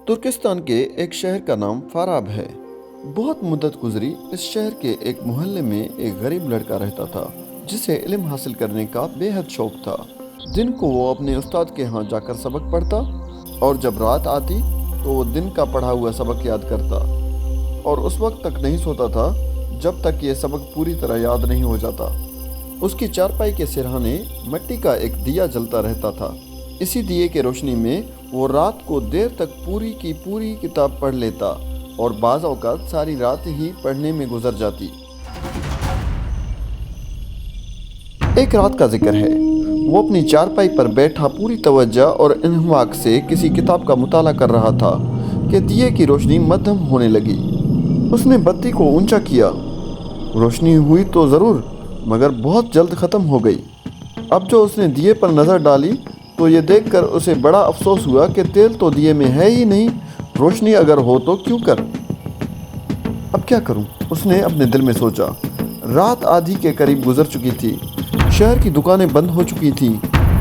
तुर्किस्तान के एक शहर का नाम फाराब है। बहुत मुद्दत गुजरी। इस शहर के एक मोहल्ले में एक गरीब लड़का रहता था जिसे इल्म हासिल करने का बेहद शौक था। दिन को वो अपने उस्ताद के यहाँ जाकर सबक पढ़ता और जब रात आती तो वो दिन का पढ़ा हुआ सबक याद करता और उस वक्त तक नहीं सोता था जब तक ये सबक पूरी तरह याद नहीं हो जाता। उसकी चारपाई के सिरहाने मिट्टी का एक दिया जलता रहता था। इसी दिए के रोशनी में वो रात को देर तक पूरी की पूरी किताब पढ़ लेता और बाज़ औक़ात सारी रात ही पढ़ने में गुजर जाती। एक रात का जिक्र है, वो अपनी चारपाई पर बैठा पूरी तवज्जो और इन्हमाक से किसी किताब का मुताला कर रहा था कि दिए की रोशनी मध्यम होने लगी। उसने बत्ती को ऊंचा किया। रोशनी हुई तो ज़रूर, मगर बहुत जल्द ख़त्म हो गई। अब जो उसने दिए पर नज़र डाली तो ये देखकर उसे बड़ा अफसोस हुआ कि तेल तो दिए में है ही नहीं, रोशनी अगर हो तो क्यों कर। अब क्या करूं? उसने अपने दिल में सोचा। रात आधी के करीब गुजर चुकी थी। शहर की दुकानें बंद हो चुकी थी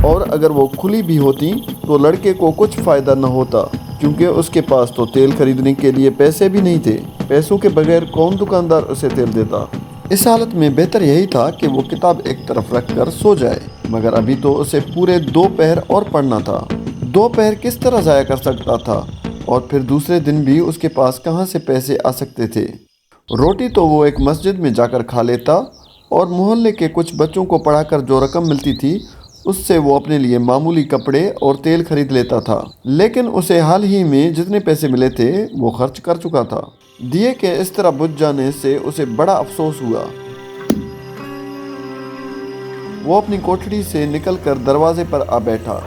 और अगर वो खुली भी होती तो लड़के को कुछ फ़ायदा न होता, क्योंकि उसके पास तो तेल खरीदने के लिए पैसे भी नहीं थे। पैसों के बगैर कौन दुकानदार उसे तेल देता। इस हालत में बेहतर यही था कि वो किताब एक तरफ रख कर सो जाए, मगर अभी तो उसे पूरे 2 पहर और पढ़ना था। 2 पहर किस तरह ज़ाया कर सकता था और फिर दूसरे दिन भी उसके पास कहाँ से पैसे आ सकते थे। रोटी तो वो एक मस्जिद में जाकर खा लेता और मोहल्ले के कुछ बच्चों को पढ़ाकर जो रकम मिलती थी उससे वो अपने लिए मामूली कपड़े और तेल खरीद लेता था। लेकिन उसे हाल ही में जितने पैसे मिले थे वो खर्च कर चुका था। दिए के इस तरह बुझ जाने से उसे बड़ा अफसोस हुआ। वो अपनी कोठरी से निकलकर दरवाजे पर आ बैठा।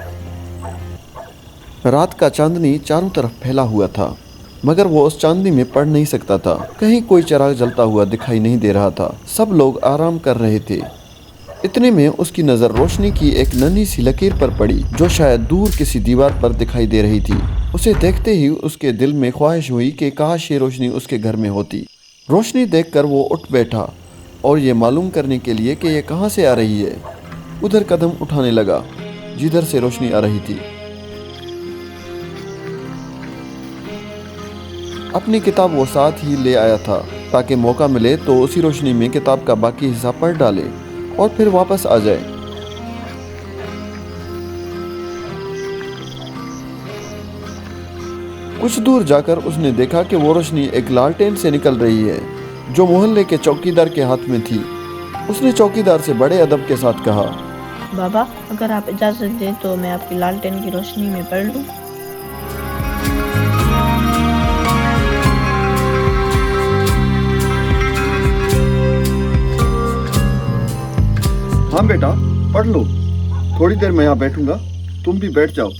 रात का चांदनी चारों तरफ फैला हुआ था, मगर वो उस चांदनी में पढ़ नहीं सकता था। कहीं कोई चिराग जलता हुआ दिखाई नहीं दे रहा था। सब लोग आराम कर रहे थे। इतने में उसकी नज़र रोशनी की एक नन्ही सी लकीर पर पड़ी जो शायद दूर किसी दीवार पर दिखाई दे रही थी। उसे देखते ही उसके दिल में ख्वाहिश हुई कि काश ये रोशनी उसके घर में होती। रोशनी देखकर वो उठ बैठा और ये मालूम करने के लिए कि ये कहाँ से आ रही है, उधर कदम उठाने लगा जिधर से रोशनी आ रही थी। अपनी किताब वो साथ ही ले आया था ताकि मौका मिले तो उसी रोशनी में किताब का बाकी हिस्सा पढ़ डाले और फिर वापस आ जाए। कुछ दूर जाकर उसने देखा कि वो रोशनी एक लालटेन से निकल रही है जो मोहल्ले के चौकीदार के हाथ में थी। उसने चौकीदार से बड़े अदब के साथ कहा, बाबा, अगर आप इजाज़त दें तो मैं आपकी लालटेन की रोशनी में पढ़ लूं। हाँ बेटा, पढ़ लो। थोड़ी देर मैं यहाँ बैठूंगा, तुम भी बैठ जाओ।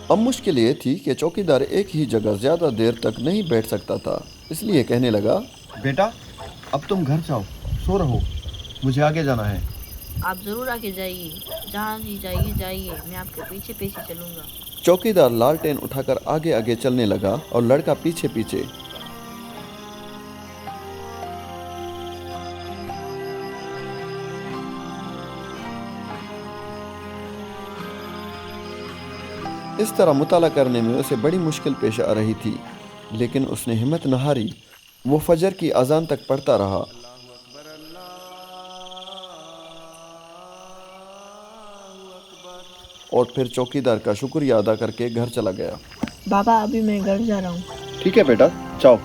अब मुश्किल ये थी कि चौकीदार एक ही जगह ज़्यादा देर तक नहीं बैठ सकता था, इसलिए कहने लगा, बेटा अब तुम घर जाओ, सो रहो, मुझे आगे जाना है। आप ज़रूर आगे जाइए, जहाँ ही जाइए जाइए, मैं आपके पीछे पीछे चलूँगा। चौकीदार लालटेन उठाकर आगे आगे चलने लगा और लड़का पीछे पीछे। इस तरह मुताला करने में उसे बड़ी मुश्किल पेश आ रही थी, लेकिन उसने हिम्मत न हारी। वो फजर की अजान तक पढ़ता रहा। और फिर चौकीदार का शुक्रिया अदा करके घर चला गया। बाबा, अभी मैं घर जा रहा हूँ। ठीक है बेटा, जाओ।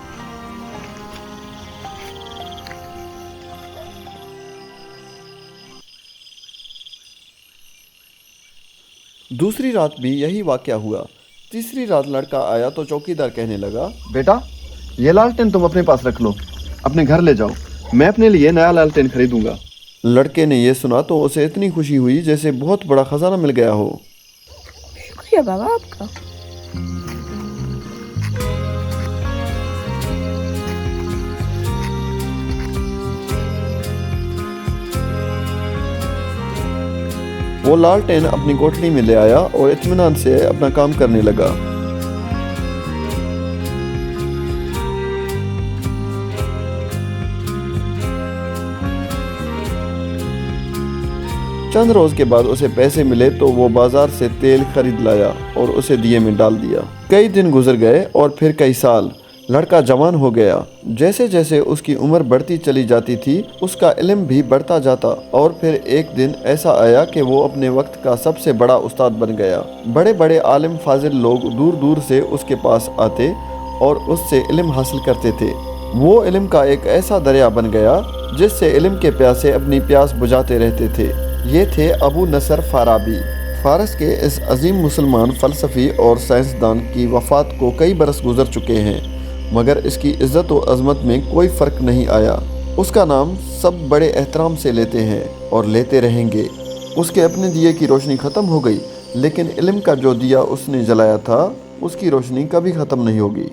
दूसरी रात भी यही वाक़या हुआ। तीसरी रात लड़का आया तो चौकीदार कहने लगा, बेटा ये लालटेन तुम अपने पास रख लो, अपने घर ले जाओ, मैं अपने लिए नया लालटेन खरीदूंगा। लड़के ने यह सुना तो उसे इतनी खुशी हुई जैसे बहुत बड़ा खजाना मिल गया हो। शुक्रिया बाबा आपका। वो लालटेन अपनी कोठरी में ले आया और इत्मीनान से अपना काम करने लगा। चंद रोज के बाद उसे पैसे मिले तो वो बाजार से तेल खरीद लाया और उसे दिए में डाल दिया। कई दिन गुजर गए और फिर कई साल। लड़का जवान हो गया। जैसे जैसे उसकी उम्र बढ़ती चली जाती थी उसका इल्म भी बढ़ता जाता और फिर एक दिन ऐसा आया कि वो अपने वक्त का सबसे बड़ा उस्ताद बन गया। बड़े बड़े आलिम फाजिल लोग दूर दूर से उसके पास आते और उससे इल्म हासिल करते थे। वो इल्म का एक ऐसा दरिया बन गया जिससे इल्म के प्यासे अपनी प्यास बुझाते रहते थे। ये थे अबू नसर फाराबी। फारस के इस अजीम मुसलमान फ़लसफ़ी और साइंसदान की वफ़ात को कई बरस गुजर चुके हैं, मगर इसकी इज़्ज़त व अज़मत में कोई फ़र्क नहीं आया। उसका नाम सब बड़े एहतराम से लेते हैं और लेते रहेंगे। उसके अपने दिए की रोशनी ख़त्म हो गई, लेकिन इल्म का जो दिया उसने जलाया था उसकी रोशनी कभी ख़त्म नहीं होगी।